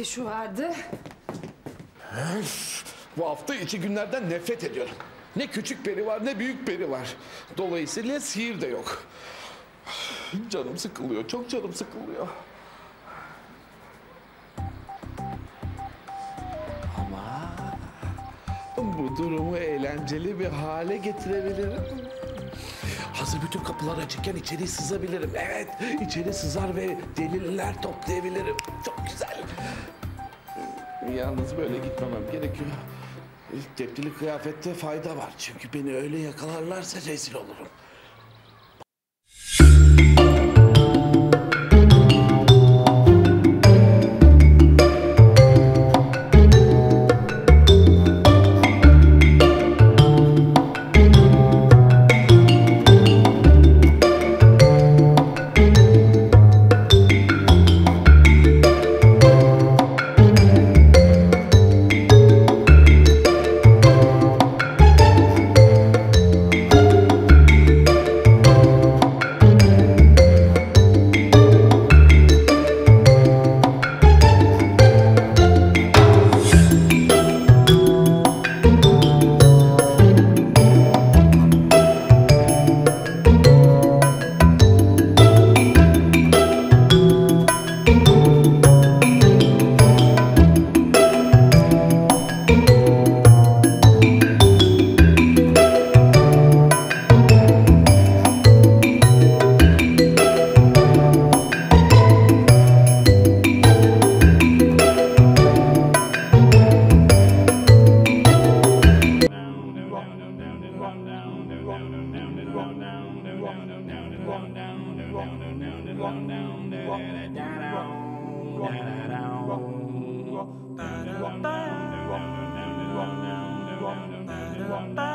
de şu vardı. Bu hafta içi günlerden nefret ediyorum. Ne küçük peri var ne büyük peri var. Dolayısıyla sihir de yok. Canım sıkılıyor, çok canım sıkılıyor. Ama bu durumu eğlenceli bir hale getirebilirim. Hazır bütün kapılar açıkken içeri sızabilirim. Evet, içeri sızar ve deliller toplayabilirim. Çok güzel. Yalnız böyle gitmemem gerekiyor. Tepkili kıyafette fayda var. Çünkü beni öyle yakalarlarsa rezil olurum. Ba